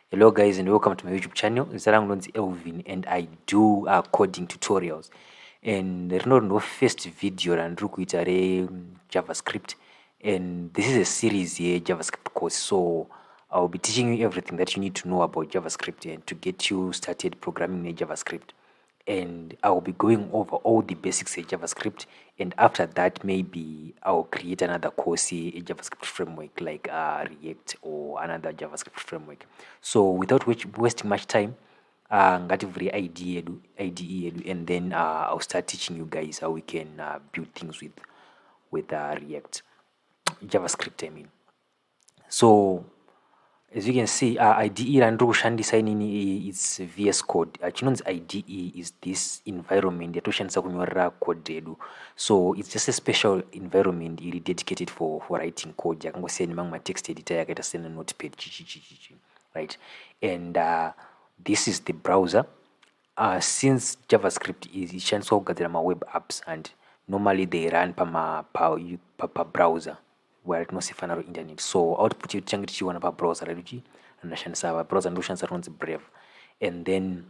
Hello guys and welcome to my YouTube channel. It's Elvin and I do coding tutorials. And no first video and JavaScript, and this is a series here JavaScript course. So I'll be teaching you everything that you need to know about JavaScript and to get you started programming in JavaScript. And I will be going over all the basics of JavaScript, and after that maybe I'll create another course, a JavaScript framework like React or another JavaScript framework. So without wasting much time, ngativhure IDE yedu, and then I'll start teaching you guys how we can build things with React JavaScript, I mean. So as you can see, IDE randiri kushandisa inini is VS Code. Chinonzi IDE is this environment yatoshandisa kunyorera code yedu. So it's just a special environment iri dedicated for writing code. Yakangosiyana nemamwe matext editor yakaita sena notepad right? And this is the browser. Since JavaScript ishandiswa kugadzira web apps, and normally they run pa browser where tinosifana ro internet. So output yedu change tichiwana pa browser redu andashandisa browser ndoshandisa rinonzi Brave. And then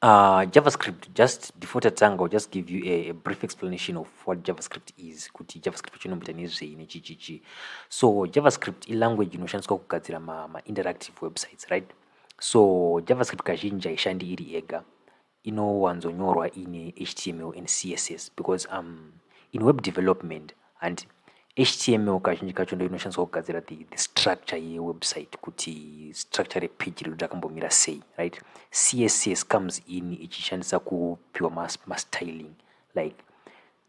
JavaScript, just before tatanga, I'll just give you a brief explanation of what JavaScript is. Kuti JavaScript chinomboita nezvei chichichi. So JavaScript language inoshandiswa kugadzira ma interactive websites, right? So JavaScript kazhinji haishandi iri ega, inowanzonyorwa ine HTML and CSS, because in web development, and HTML kazhinji kacho ndo inoshandiswa kugadzira the structure yewebsite, kuti structure repage redu rakambomira sei, right? CSS comes in ichishandisa kupiwa styling, like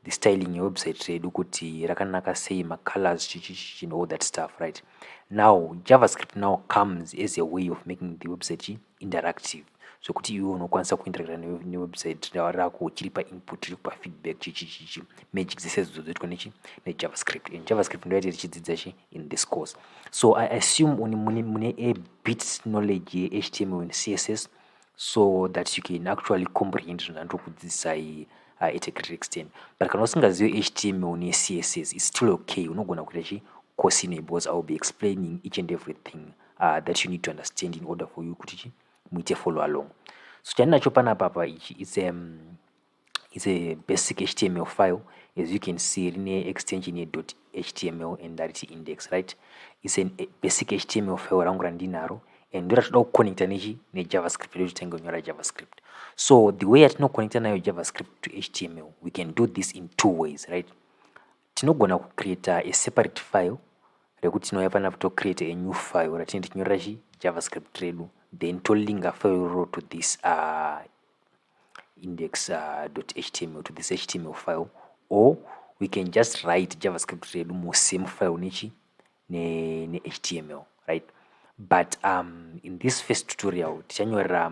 the styling yewebsite redu kuti rakanaka sei, colors chichichi and all that stuff, right? Now JavaScript now comes as a way of making the website interactive. So kuti iwe unokwanisa kuinteracta newebsite rako chiripa input, chiripa feedback chichichi, magic dzese dzoitwa neJavaScript. And JavaScript ndo yati tichidzidza in this course. So I assume mune a bit knowledge ye HTML and CSS, so that you can actually comprehend zvinhu kudzidzisai at a great extent. But kana usingazivi HTML ne CSS, it's still okay. Unogona kuita course ine, because I will be explaining each and everything that you need to understand in order for you kuti muite follow along. So chandinacho panapa ichi is a basic HTML file. As you can see, rine extension ye .html and that index, right? It's a basic HTML file rangu randinaro, and ndo ratoda kuconnecta neJavaScript redu tenge kunyora JavaScript. So the way yatinoconnecta nayo JavaScript to HTML, we can do this in two ways, right? Tinogona kucreate a separate file rekuti tinoyapana to create a new file ratinoenda tinyorera JavaScript redu, then tolinga file ro to this index.html, to this HTML file, or we can just write JavaScript redu mu same file ne HTML, right? But in this first tutorial tichanyorera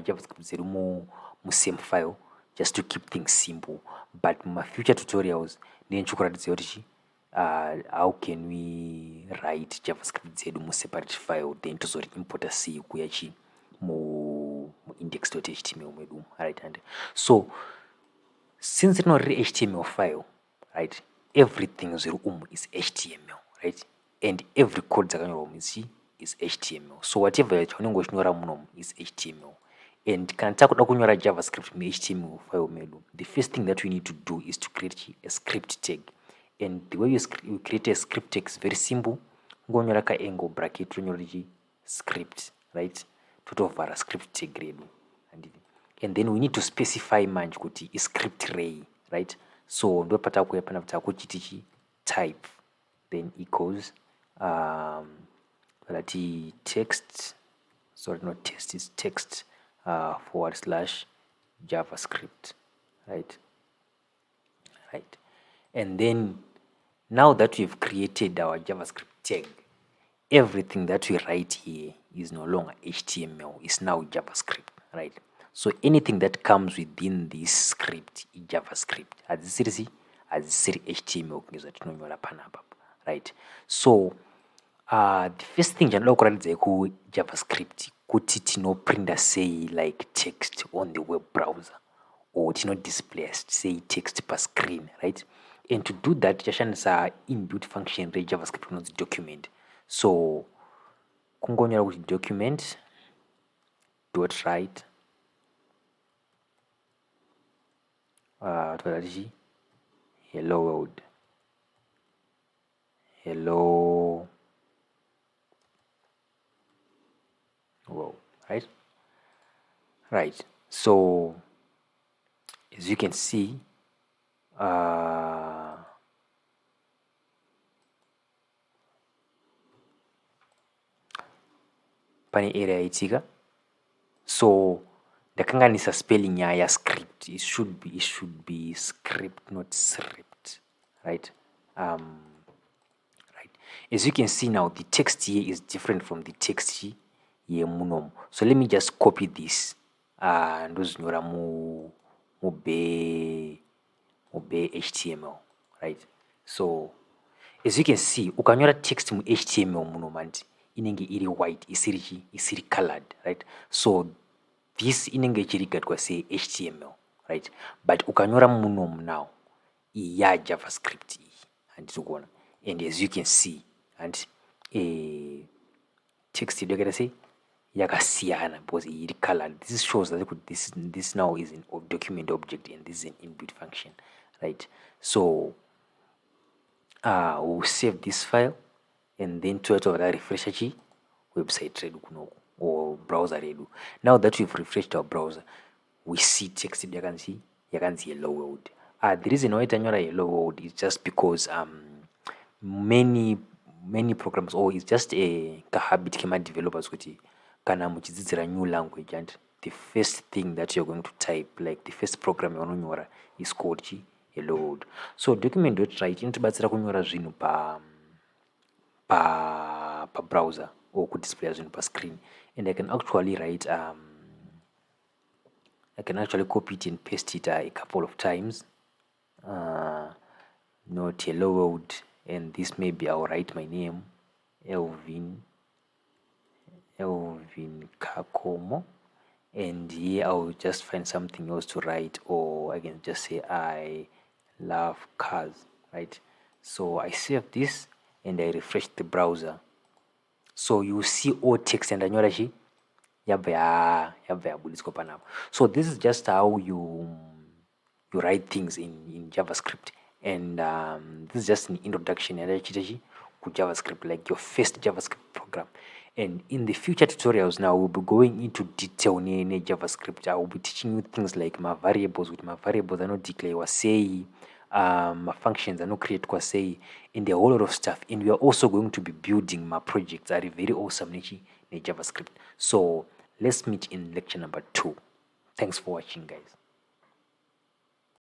JavaScript zedu mu same file, just to keep things simple. But my future tutorials ndenchokuratidza kuti how can we write JavaScript zedu mu separate file, then tozori importa sei kuya mu index.html medu, right? And so since it's not a HTML file, right, everything is HTML, right? And every code is HTML. So whatever chaunongoshinyora munomu is HTML. And kana takuda kunyora JavaScript mu HTML file medu, the first thing that we need to do is to create a script tag. And the way you create a script tag is very simple. Ngonyora ka angle bracket ronyora script, right? Totovara script tag redu. And then we need to specify manje kuti is script ray, right? So ndo pata kuyapana kuti akuchitichi type, then equals text, sorry, not text, is text / JavaScript, right? And then now that we've created our JavaScript tag, everything that we write here is no longer HTML, it's now JavaScript, right? So anything that comes within this script is JavaScript. As HTML, right? So the first thing ku JavaScript kuti tinoprinta sei like text on the web browser, or display say text per screen, right? And to do that, tichashandisa inbuilt function re JavaScript inonzi document. So kungonyora kuti document dot write toda tichi hello world, hello world, right. So as you can see, pane error yaitika, so ndakanganisa spelling ya script. It should be script, not script, right? Right. As you can see now, the text here is different from the text here munomu. So let me just copy this ndozinyora mube HTML, right? So as you can see, ukanyora text mu HTML muno manje inenge iri white, isiri colored, right? So this inenge chirigatwa say HTML, right? But ukanyora munomu now iya JavaScript and so and as you can see, and text you say yakasiyana because iri colored. This shows that this now is an document object and this is an inbuilt function, right? So we'll save this file and then to refresh the website redu kuno or browser redu. Now that we've refreshed our browser, we see text yakanzi yellow world. The reason why itanyora yellow world is just because many programs, or it's just a habit kema developers kuti kana muchidzidzira new language, and the first thing that you're going to type, like the first program yaunonyora, is called hello world. So document.write inotibatsira kunyora zvinhu pa browser or kudisplay zvinhu pa screen, and I can actually write I can actually copy it and paste it a couple of times. Not hello world, and this maybe I'll write my name Elvin Kakomo, and here I'll just find something else to write, or I can just say I love cars, right? So I save this and I refresh the browser, so you see all text and anyora chi yabva yabudiswa panapa. So this is just how you write things in JavaScript, and this is just an introduction to JavaScript, like your first JavaScript program. And in the future tutorials now, we'll be going into detail in JavaScript. I will be teaching you things like my variables. With my variables, I know declare or say, my functions, I know create kwa say, and a whole lot of stuff. And we are also going to be building my projects that are very awesome in JavaScript. So let's meet in lecture number 2. Thanks for watching, guys.